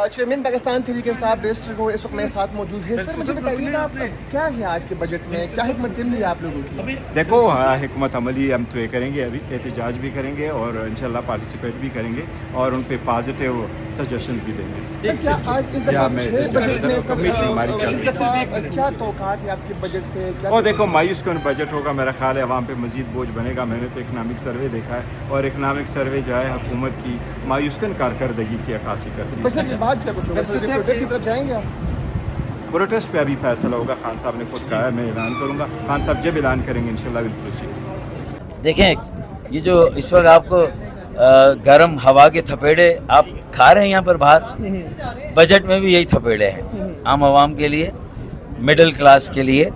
Chairman Pakistan Tehreek Insaf register को इस वक्त मेरे साथ मौजूद है। सर मुझे बताइएगा क्या है आज के बजट में, क्या हिकमत अमली है आप लोगों की? देखो हिकमत अमली हम तो ये करेंगे, अभी एहतजाज भी करेंगे और इंशाल्लाह पार्टिसिपेट भी करेंगे और उन पे पॉजिटिव सजेशन भी देंगे। सर क्या आज इस दफा बजट में इस दफा क्या तौक़ात है आपके बजट से? और देखो मायूस कौन बजट होगा, मेरा ख्याल है अवाम पे मजीद बोझ बनेगा। मैंने तो इकनॉमिक सर्वे देखा है और इकनॉमिक सर्वे जो है हुकूमत की मायूस कन कारकर्दगी की अक्कासी करती है। बजट के बाद क्या कुछ होगा? प्रोटेस्ट की तरफ जाएंगे आप? प्रोटेस्ट पे अभी फैसला होगा, खान साहब ने खुद कहा है, मैं ऐलान करूंगा। खान साहब जब ऐलान करेंगे इंशाल्लाह विल प्रोसीड। देखें, ये जो इस वक्त आपको गर्म हवा के थपेड़े आप खा रहे हैं यहाँ पर बाहर, बजट में भी यही थपेड़े हैं आम आवाम के लिए, मिडिल क्लास के लिए।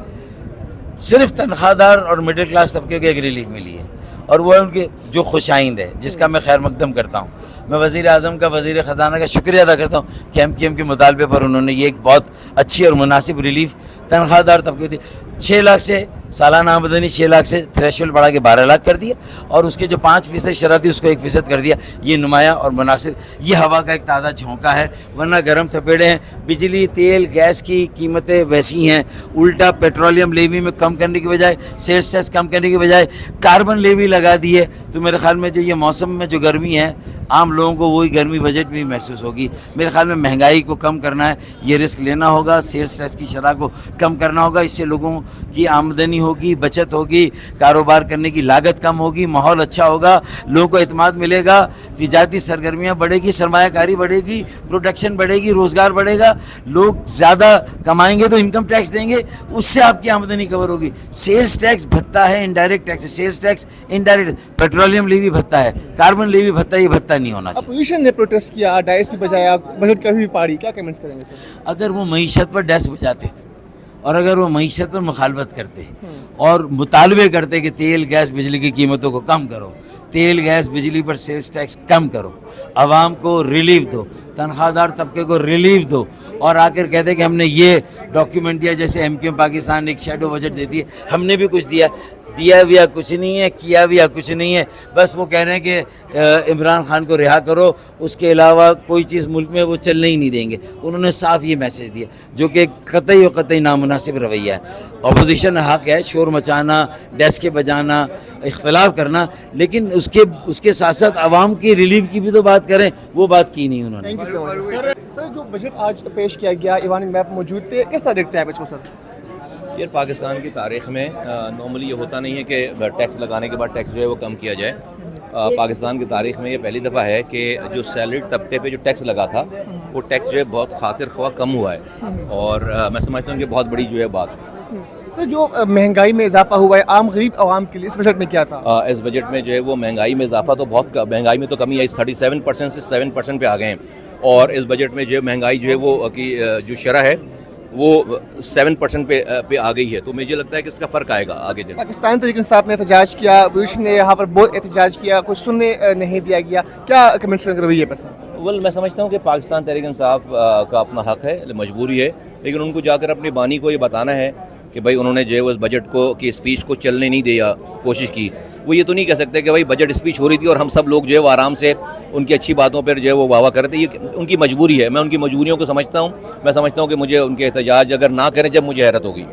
सिर्फ तनख्वाहदार और मिडिल क्लास तबके को एक रिलीफ मिली है और वो उनके जो खुशाइंद है, जिसका मैं खैर मकदम करता हूँ। मैं वज़ीर आज़म का, वज़ीर ख़जाना का शुक्रिया अदा करता हूँ कि MQM के मुतालबे पर उन्होंने ये एक बहुत अच्छी और मुनासिब रिलीफ तनख्वाहदार तबके दी। 6 लाख से सालाना आमदनी 6 लाख से थ्रेशोल्ड बढ़ा के 12 लाख कर दिया और उसके जो 5% शरह थी उसको 1% कर दिया। ये नुमाया और मुनासिब, ये हवा का एक ताज़ा झोंका है, वरना गर्म थपेड़े हैं। बिजली, तेल, गैस की कीमतें वैसी हैं, उल्टा पेट्रोलियम लेवी में कम करने की बजाय, सेल्स टैक्स कम करने की बजाय कार्बन लेवी लगा दी है। तो मेरे ख्याल में जो ये मौसम में जो गर्मी है, आम लोगों को वही गर्मी बजट में भी महसूस होगी। मेरे ख्याल में महंगाई को कम करना है, ये रिस्क लेना होगा, सेल्स टैक्स की शरह को कम करना होगा। इससे लोगों की आमदनी होगी, बचत होगी, कारोबार करने की लागत कम होगी, माहौल अच्छा होगा, लोगों को एतमाद मिलेगा, तिजारती सरगर्मियाँ बढ़ेगी, सरमायाकारी बढ़ेगी, प्रोडक्शन बढ़ेगी, रोज़गार बढ़ेगा, लोग ज़्यादा कमाएंगे तो इनकम टैक्स देंगे, उससे आपकी आमदनी कवर होगी। सेल्स टैक्स भत्ता है, इनडायरेक्ट टैक्स है, sales tax indirect, petroleum levy भत्ता है, कार्बन लेवी भत्ता, ये भत्ता नहीं होना चाहिए। अपोजिशन ने प्रोटेस्ट किया, डाइस भी बजाया, बजट का भी पारी, क्या कमेंट्स करेंगे सर? अगर वो मईशत पर डैस बजाते और अगर वो मईशत पर मुखालफत करते और मुतालबे करते कि तेल, गैस, बिजली की कीमतों को कम करो, तेल, गैस, बिजली पर सेल्स टैक्स कम करो, आवाम को रिलीफ दो, तनख्वाहदार तबके को रिलीफ दो, और आकर कहते कि हमने ये डॉक्यूमेंट दिया, जैसे MQM पाकिस्तान एक शैडो बजट देती है, हमने भी कुछ दिया भी या कुछ नहीं है, किया भी या कुछ नहीं है, बस वो कह रहे हैं कि इमरान खान को रिहा करो, उसके अलावा कोई चीज़ मुल्क में वो चलने ही नहीं देंगे। उन्होंने साफ ये मैसेज दिया, जो कि कतई व कतई नामुनासिब रवैया है। अपोजिशन हक़ है शोर मचाना, डेस्क बजाना, इख्तलाफ करना, लेकिन उसके साथ साथ आवाम की रिलीफ की भी तो बात करें, वो बात की नहीं उन्होंने। Thank you so much sir. जो बजट आज पेश किया गया, ईवान मैप मौजूद थे, किस तरह देखते हैं आप इसको सर? यार पाकिस्तान की तारीख़ में नॉर्मली ये होता नहीं है कि टैक्स लगाने के बाद टैक्स जो है वो कम किया जाए। पाकिस्तान की तारीख़ में ये पहली दफ़ा है कि जो सैलरीड तबके पे जो टैक्स लगा था वो टैक्स जो है बहुत खातिर ख्वाह कम हुआ है और मैं समझता हूँ कि बहुत बड़ी जो है बात है। सर जो महंगाई में इजाफा हुआ है आम गरीब आवाम के लिए, इस बजट में क्या था? इस बजट में जो है वो महंगाई में इजाफा तो बहुत, महंगाई में तो कमी आई, 37% से 7% पे आ गए हैं और इस बजट में जो है महंगाई जो है वो की जो शरह है वो 7% पे आ गई है। तो मुझे लगता है कि इसका फ़र्क आएगा आगे दिन। पाकिस्तान तहरीक इंसाफ ने एहतजाज किया, अपोजिशन ने यहाँ पर बहुत एहतजाज किया, कुछ सुनने नहीं दिया गया, क्या कमेंट्स रवैये पर सर? वेल मैं समझता हूँ कि पाकिस्तान तहरीक इंसाफ का अपना हक़ है, मजबूरी है, लेकिन उनको जाकर अपनी बानी को ये बताना है कि भाई उन्होंने जो है उस बजट को की स्पीच को चलने नहीं दिया, कोशिश की। वो ये तो नहीं कह सकते कि भाई बजट स्पीच हो रही थी और हम सब लोग जो है वो आराम से उनकी अच्छी बातों पर जो है वो वाह करते। ये उनकी मजबूरी है, मैं उनकी मजबूरियों को समझता हूँ। मैं समझता हूँ कि मुझे उनके एहतजाज अगर ना करें जब मुझे हैरत होगी।